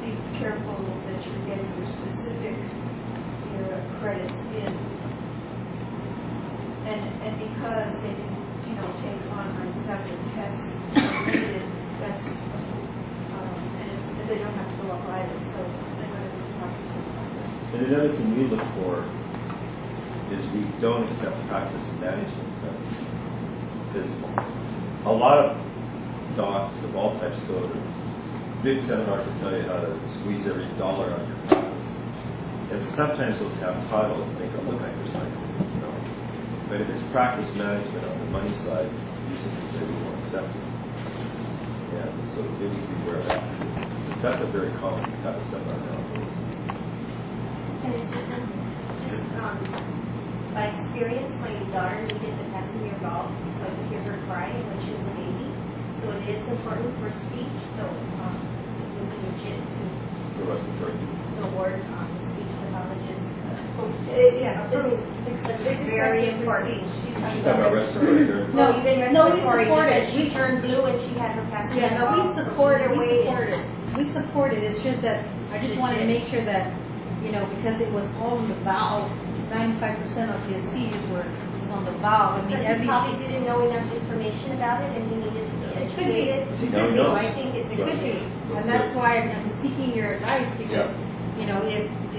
be careful that you're getting your specific credits in. And because they can, take online stuff and tests limited, that's, and they don't have to go up either, so they're going to be talking about that. And another thing we look for is we don't accept practice and management credits. Because a lot of docs of all types go to big seminars to tell you how to squeeze every dollar out of your practice. And sometimes those have titles that make it look like they're scientific. But if it's practice management on the money side, you simply say we won't accept it. Yeah, so they need to be aware of that. That's a very common type of seminar nowadays. And it's just by experience, my daughter needed the passenger ball so I could hear her cry when she was a baby. So it is important for speech, so it would be legit to award speech pathologist. It's very important. She's talking about respiratory therapy. No, even respiratory because she turned blue and she had her passenger Yeah, no, ball. we support it. We support it. It's just that I just wanted to make sure that, because it was all in the valve, 95% of his seizures was on the valve. I mean, because he probably didn't know enough information about it and he needed to be educated. It could be. So I think it could be. And that's why I'm seeking your advice because,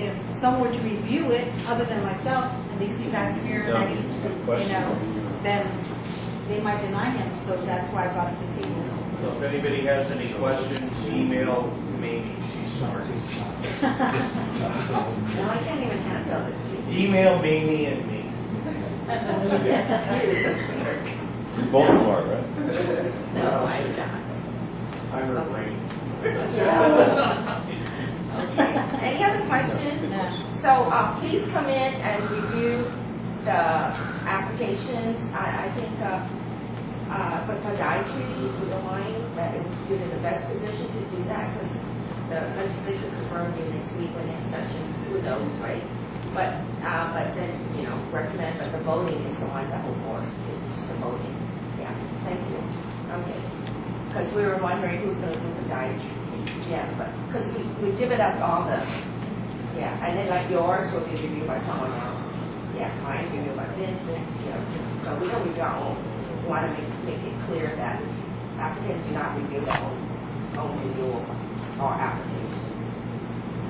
if someone were to review it, other than myself, and they see passenger, then they might deny him. So that's why I brought it to the table. So if anybody has any questions, email Mamie. She's smart. No, I can't even handle it. Email Mamie and me. You're both smart, right? No, I'm not. I'm her brain. Okay. Any other questions? So please come in and review the applications. I think for podiatry, we don't mind that you're in the best position to do that because the legislature confirmed you next week when they have sessions. Who knows, right? But then recommend that the voting is the one that will board. It's just the voting. Yeah. Thank you. Okay. Because we were wondering who's going to do podiatry. Yeah, but because we divvied up all the, and then like yours will be reviewed by someone else. Yeah, mine reviewed by business. So we don't review our own. We want to make it clear that applicants do not review their own renewals or applications.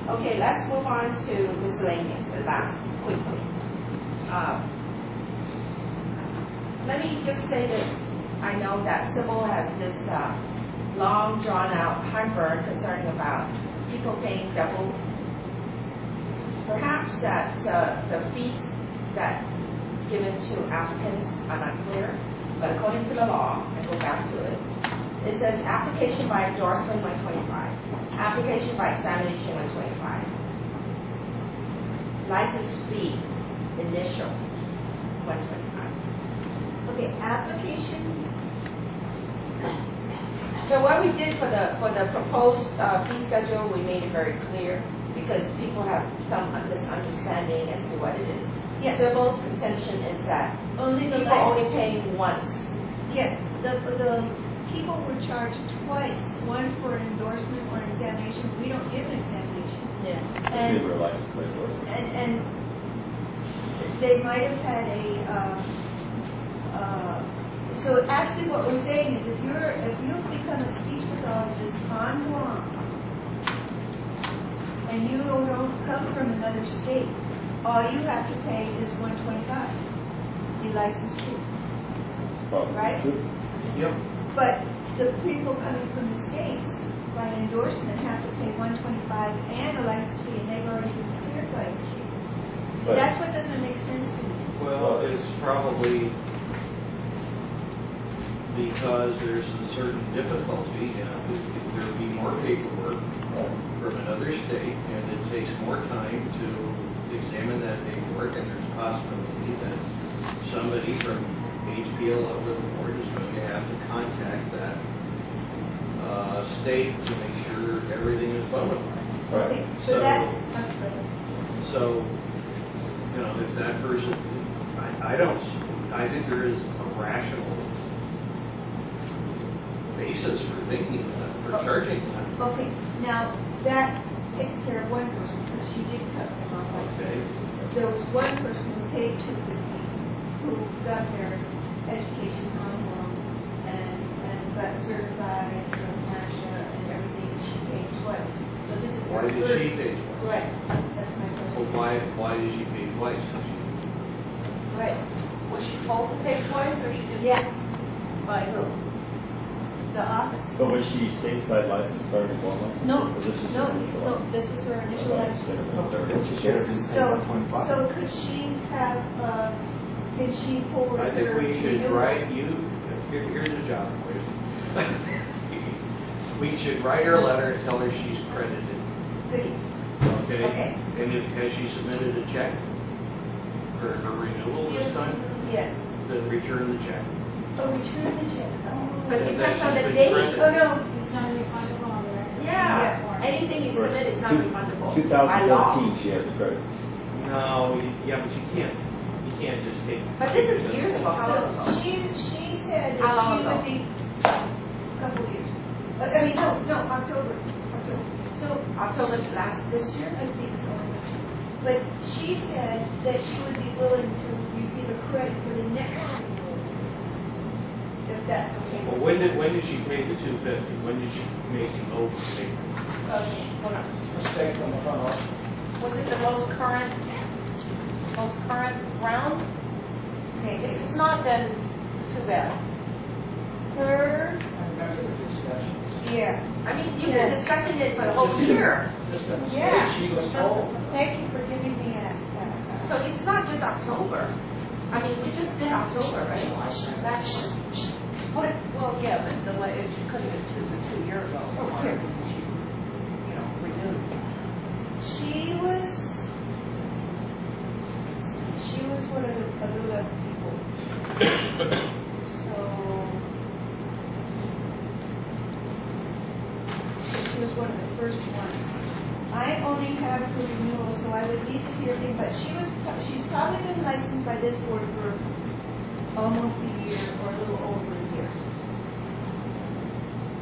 Okay, let's move on to miscellaneous. The last quickly. Let me just say this. I know that Sybil has this long drawn-out heartburn concerning about people paying double. Perhaps that the fees that given to applicants are not clear, but according to the law, I go back to it, it says application by endorsement 125, application by examination 125, license fee initial 125. Okay, application. So what we did for the proposed fee schedule, we made it very clear because people have some misunderstanding as to what it is. Yes. Sybil's contention is that people only paying once. Yes, the people were charged twice, one for an endorsement or an examination. We don't give an examination. Yeah. And They were a license plate endorsement. and they might have had so actually what we're saying is if you've become a speech pathologist on Guam and you don't come from another state, all you have to pay is $125, the license fee. Probably Right? true. Yep. But the people coming from the states by endorsement have to pay $125 and a license fee, and they've already been cleared by the state. So But- that's what doesn't make sense to me. Well, it's probably because there's a certain difficulty, there would be more paperwork from another state, and it takes more time to examine that paperwork, and there's a possibility that somebody from HPL over the board is going to have to contact that state to make sure everything is bona fide. Okay, so So, if that person, I think there is a rational basis for thinking that, for charging that. Okay, now, that takes care of one person, because she did cut them off. Okay, There was one person who paid $250, who got their education on Guam and got certified from NASHA and everything, she paid twice. So this is her why did first. she pay twice? Right, that's my So question. why did she pay twice? Right, Was she told to pay twice, or she just? yeah, By who? the office. But was she stateside licensed by the Guam license? No, Or this was no, her initial no, license? this was her initial license. license. So could she have, can she forward her? I think we should renewal? write you, here's a job for you. We should write her a letter and tell her she's credited, Goody. okay? Okay. And has she submitted a check for her renewal this time? Yes. Then return the check. Oh, return the check. Oh. But And it that depends on she's the been date. credited. Oh, no, It's not refundable on the record. Yeah, anything you submit is not refundable. by law. 2014, she had the credit. No, yeah, but you can't just take. But this is years ago, how long ago? So she said How that long she ago? would be a couple of years. I mean, no, October. So October last, this year? I think so. But she said that she would be willing to receive a credit for the next renewal. If that's okay. Well, when did she pay the $250? When did she make the overpayment? Okay, hold on. Mistake on the front office. Was it the most current round? Okay, If it's not, then too bad. her, I remember the discussion. yeah. I mean, you've been discussing it for a whole year. Just a mistake Yeah. she was told. Thank you for giving me that. So it's not just October. I mean, we just did October, right? That's, Well, yeah, but it could have been 2 year ago. Or she, renewed. She was one of the other people. So she was one of the first ones. I only have her renewal, so I would need to see everything, but she's probably been licensed by this board for almost a year or a little over a year.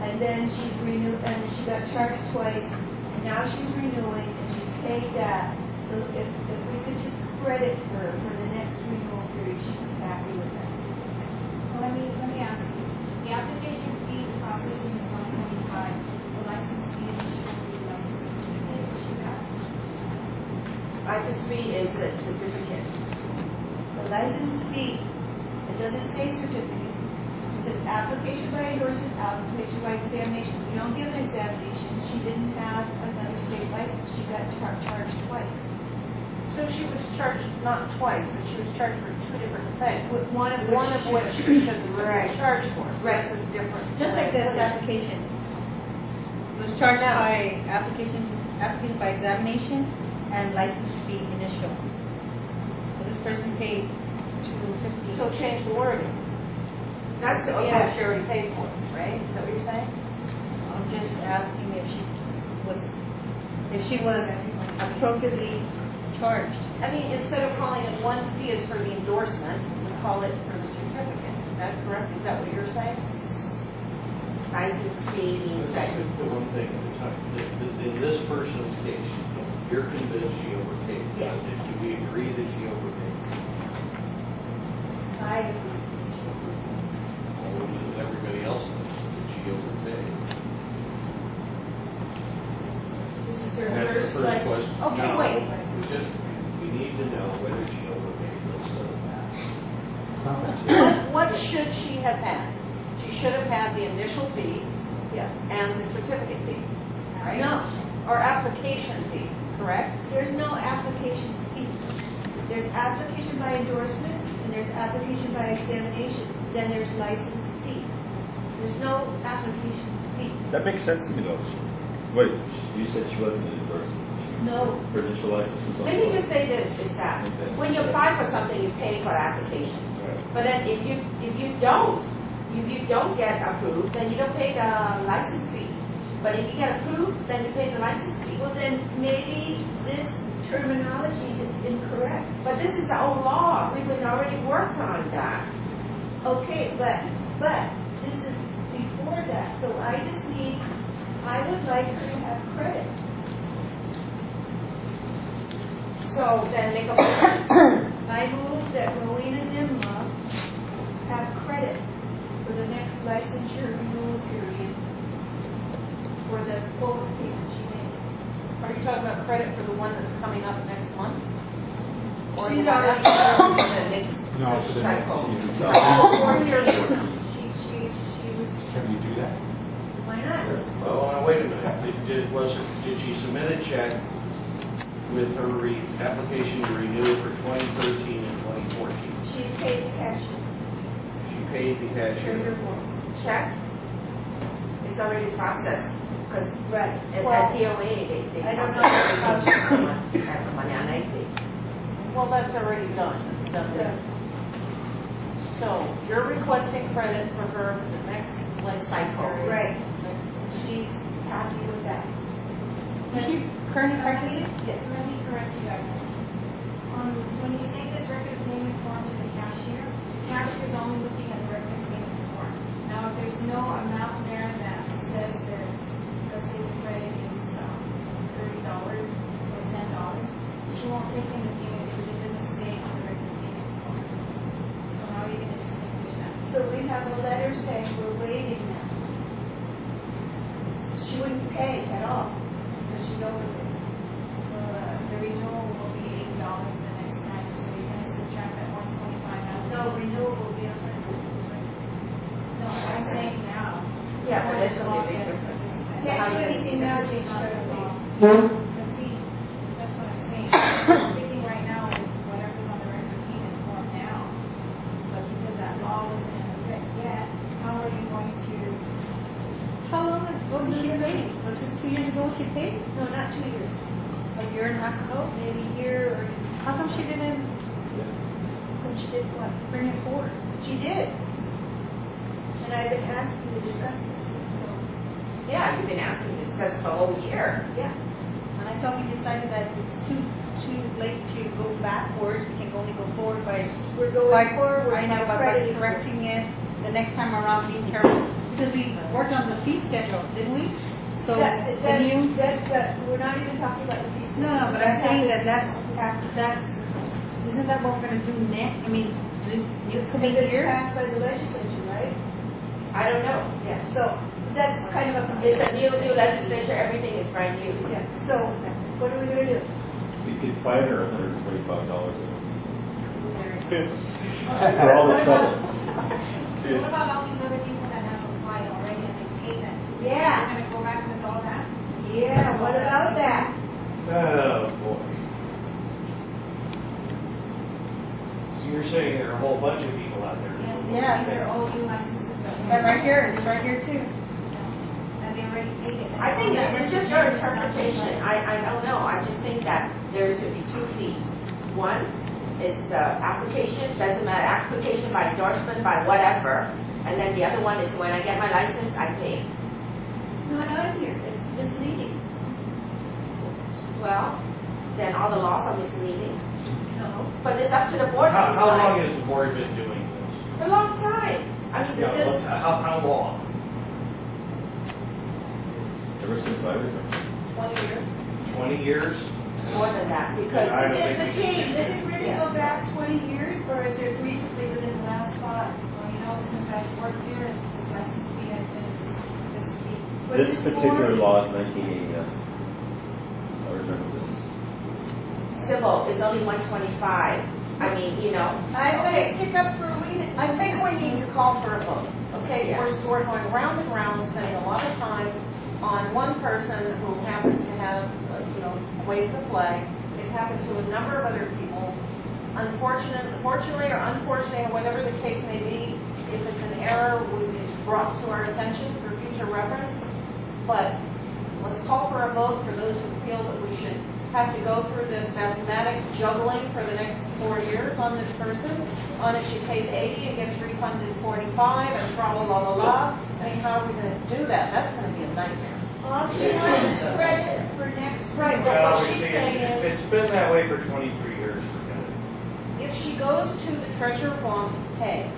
And then she's renewed, and she got charged twice, and now she's renewing, and she's paid that. So if we could just credit her for the next renewal period, she'd be happy with that. So let me ask you, the application fee processing is $125, the license fee is the license certificate, she got. license fee is the certificate. The license fee, it doesn't say certificate. It says application by endorsement, application by examination. We don't give an examination. She didn't have another state license. She got charged twice. So she was charged, not twice, but she was charged for 2 different things. With one of Which she shouldn't have Right. been charged for. So Right. that's a different. Just like this application. Was charged by application by examination and license fee initial. So this person paid $250. So change the wording. That's, Yeah, she already paid for it, right? Is that what you're saying? I'm just asking if she was appropriately charged. I mean, instead of calling it one fee is for the endorsement, we call it for the certificate. Is that correct? Is that what you're saying? license fee means that. The one thing at a time. In this person's case, you're convinced she overpaid. Yes. Do we agree that she overpaid? I agree. Or does everybody else think that she overpaid? This is her And that's the first first license. question. Okay, No, wait. we need to know whether she overpaid. Let's settle that. What should she have had? She should have had the initial fee Yeah. and the certificate fee, right? No, Or application fee, correct? there's no application fee. There's application by endorsement, and there's application by examination, then there's license fee. There's no application fee. That makes sense to me though. Wait, you said she wasn't an endorsement. No. Her initial license was on. Let me just say this, is that when you apply for something, you pay for the application. Right. But then if you don't get approved, then you don't pay the license fee. But if you get approved, then you pay the license fee. Well, then maybe this terminology is incorrect. But this is the old law. We've already worked on that. Okay, but this is before afford that. So I would like her to have credit. So then make a motion. I move that Rowena Nimma have credit for the next licensure renewal period for the overpayment she made. Are you talking about credit for the one that's coming up next month? Or She's the one already- after the next No, for the cycle? next No. year. 4 years from now. She was, Can you do that? why not? Well, now, wait a minute, did she submit a check with her application to renew for 2013 and 2014? She's paid the cashier. She paid the cashier. Check? It's already processed, because Right. at Well, DOA, they I don't process know how everything from mañana y Well, that's already done, it's done. Yeah. So you're requesting credit for her for the next cycle. Right. She's happy with that. Is she currently practicing? Yes. Let me correct you guys. When you take this record of payment form to the cashier is only looking at the record of payment form. Now, if there's no amount there that says there's, let's say the credit is $30 or $10, she won't take in the payment because it doesn't say on the record of payment form. So how are you going to distinguish that? So we have a letter saying we're waiving that. She wouldn't pay at all because she's over there. So the renewal will be $80 the next time. So you're going to subtract that $125 out. No, renewal will be $100. No, I'm saying now. Yeah, but that's gonna be a big difference. So how Can't do do you- anything now. This is she's not gonna the pay. law. But see, that's what I'm saying. We're sticking right now with whatever's on the record of payment form now. But because that law wasn't in effect yet, how are you going to, How long ago did she pay? Was this 2 years ago she paid? No, not 2 years. A year and a half ago? Maybe a year or, How come she didn't she did what? bring it forward? She did. And I've been asking to discuss this, so, Yeah, you've been asking to discuss for a whole year. yeah. And I thought we decided that it's too late to go backwards. We can only go forward by We're going forward. I know, but by crediting her. correcting it the next time around, being careful. Because we worked on the fee schedule, didn't we? So the new. We're not even talking about the fees. No, but I'm saying that that's, After. isn't that what we're gonna do next? I mean, the new coming It's year? passed by the legislature, right? I don't know. Yeah, so that's kind of a. It's a new legislature, everything is brand new. Yes, so what are we gonna do? We could fine her $125 Sorry. for all the trouble. What about all these other people that have applied already and they paid that too? Yeah. You're gonna go back with all that? Yeah, what about that? Oh, boy. You're saying there are a whole bunch of people out there. Yes, Yes. these are all new licenses that. And right here, it's right here too. And they already paid it. I think that it's just your interpretation. I don't know. I just think that there should be 2 fees. One is the application, doesn't matter, application by endorsement, by whatever. And then the other one is when I get my license, I pay. It's not on here, it's misleading. Well, then all the laws are misleading. No. But it's up to the board to How long decide. has the board been doing this? A long time. I mean, Yeah, this, how long? Ever since I was there. 20 years? 20 years? more than that, because I don't think But we should Jane, does it really Yeah. go back 20 years, or is it recently within the last 5? Well, you know, since I've worked here, this license fee has been this fee. Was This particular board- law is 1980, yes. I remember this. civil is only 125. I mean, you know, I'm gonna stick up for Rowena. I think we need to call for a vote. Okay, Yes. we're going round and round, spending a lot of time on one person who happens to have, wave the flag. It's happened to a number of other people. Fortunately or unfortunately, or whatever the case may be, if it's an error, it's brought to our attention for future reference. But let's call for a vote for those who feel that we should have to go through this mathematic juggling for the next 4 years on this person. On it, she pays 80 and gets refunded 45 and tra-la-la-la-la. I mean, how are we going to do that? That's going to be a nightmare. All she wants is credit for next. Right, but Well, what she's saying it's is, been that way for 23 years, forget it. if she goes to the treasurer of Guam to pay,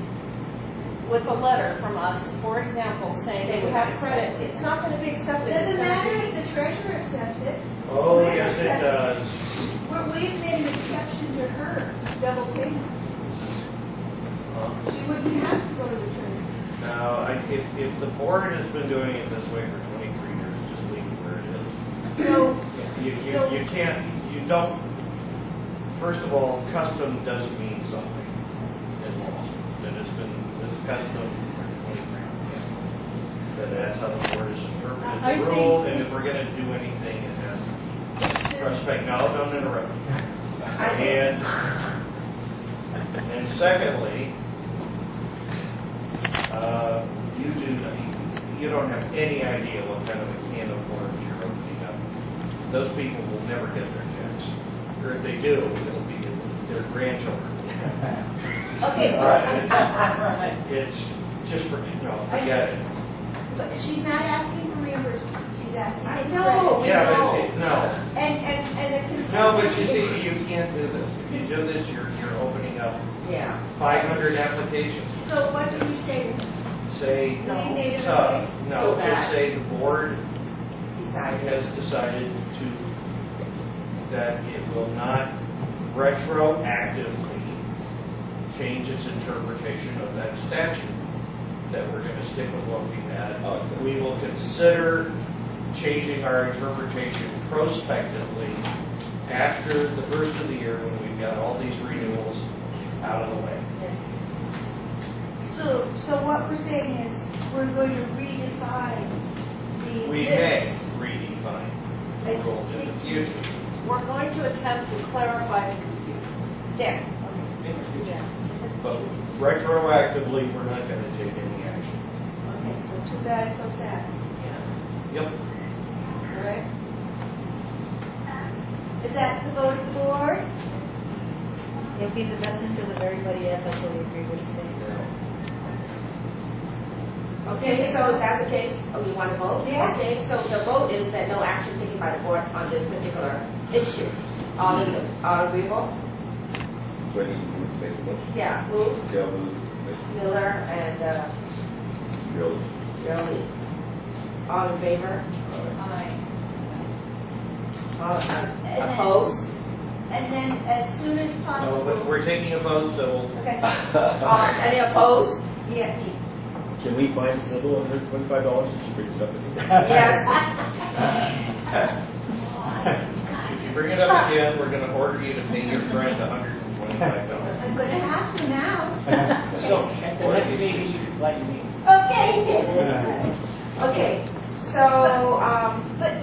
with a letter from us, for example, saying they would have credit, it's not gonna be accepted. It's Doesn't gonna matter be- if the treasurer accepts it. Oh, We're yes, it accepting. does. We've made an exception to her, double payment. She wouldn't have to go to the treasurer. Now, if the board has been doing it this way for 23 years, just leave it where it is. So, You can't, you don't, first of all, custom does mean something in law. That has been, this custom for 23 years. Then that's how the board has I interpreted think the rule, and this- if we're gonna do anything, it has to be. Respect, no, don't interrupt me. And secondly, you don't have any idea what kind of a can of worms you're opening up. Those people will never get their checks. Or if they do, it'll be their grandchildren. okay, It's just forget it. but she's not asking for reimbursement, she's asking for I credit. know. Yeah, but no. And the consensus. No, but you see, you can't do this. If you do this, you're opening up Yeah. 500 applications. So what do you say? Say, We made a mistake? no, So just bad. say the board Decided. has decided that it will not retroactively change its interpretation of that statute, that we're going to stick with what we had. Okay. We will consider changing our interpretation prospectively after the first of the year when we've got all these renewals out of the way. So what we're saying is, we're going to redefine the We may list. redefine the rule in the future. We're going to attempt to clarify the confusion. There. But retroactively, we're not going to take any action. Okay, so too bad, so sad. Yep. All right? Is that the vote of the board? It'll be the best interest of everybody else. I totally agree with you saying. Okay, so if that's the case, you want to vote? Yeah. Okay, so the vote is that no action taken by the board on this particular issue. All agreeable? Do I need to make a motion? Yeah, move, Gail moved, Miller, and Bill. Jolie. All in favor? All opposed? And then as soon as No, but possible. we're taking a vote, so we'll Okay, Any opposed? yeah. Can we find Sybil $125 if she brings it up again? Yes. if you bring it up again, we're going to order you to pay your friend $125. I'm gonna have to now. So, at the next meeting, you can let me. Okay. Okay, so, But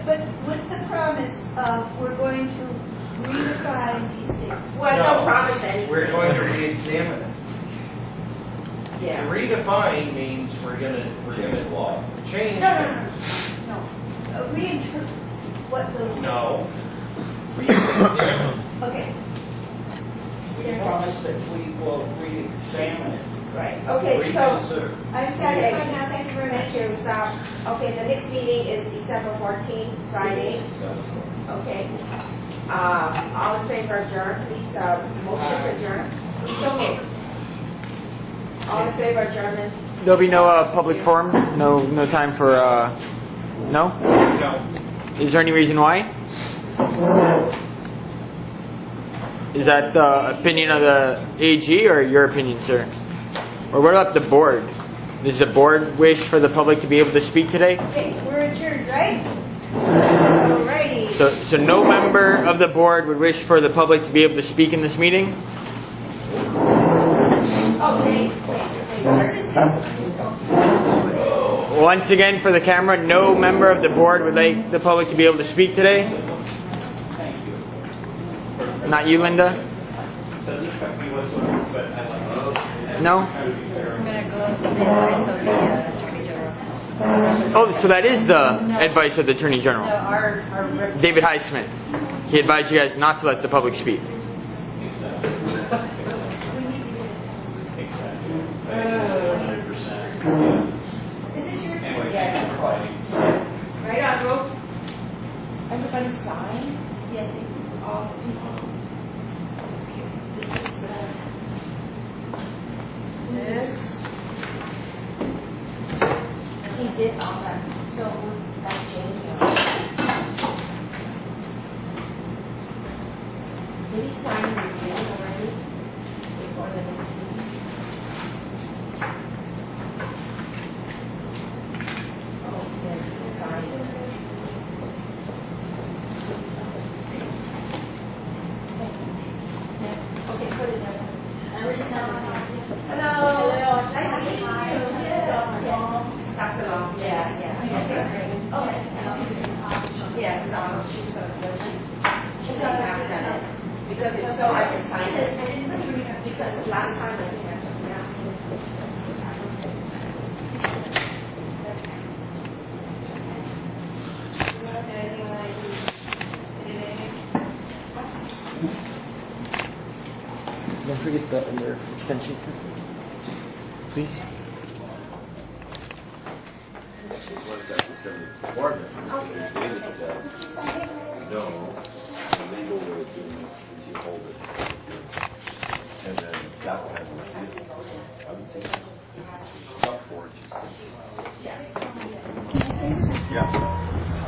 with the promise of, we're going to redefine these things. well, No, don't promise anything. We're going to re-examine it. Yeah. Redefine means we're going to Change the law. change. No. Reinterpret what those. No. Re-examine. Okay. We promise that we will re-examine it. Right, okay, so, Reconsider. I'm satisfied now, thank you very much. thank you, so, okay, the next meeting is December 14th, Friday, okay. All in favor of adjourn, please, motion to adjourn. So moved. All in favor of adjournment? There'll be no public forum? No time for, no? No. Is there any reason why? Is that the opinion of the AG or your opinion, sir? Or what about the board? Does the board wish for the public to be able to speak today? Okay, we're adjourned, right? Alrighty. So no member of the board would wish for the public to be able to speak in this meeting? Okay. This is this. Once again, for the camera, no member of the board would like the public to be able to speak today? Thank you. Not you, Linda? No? I'm gonna go to the advice of the Attorney General. Oh, so that is the advice of the Attorney No, General. our rep- David Highsmith. He advised you guys not to let the public speak. Is this your? Yes. Right on, Drew. Everybody sign? Yes, they do. All the people. This is, this. did all that, so that changed. Did he sign and review it already before the next meeting? Oh, yeah, he signed it. Okay, put it there. Hello. Nice to meet you. Yes. Dr. Long. Yeah, yeah. Okay. Oh, yes, she's gonna go. She's not having that. Because if so, I can sign it. Because last time I think I took the application. Don't forget the under extension, please. What is that, the 74 because David said, no, the legal way of doing this is you hold it. And then that one has a seal. I would say about 4 inches. Yeah.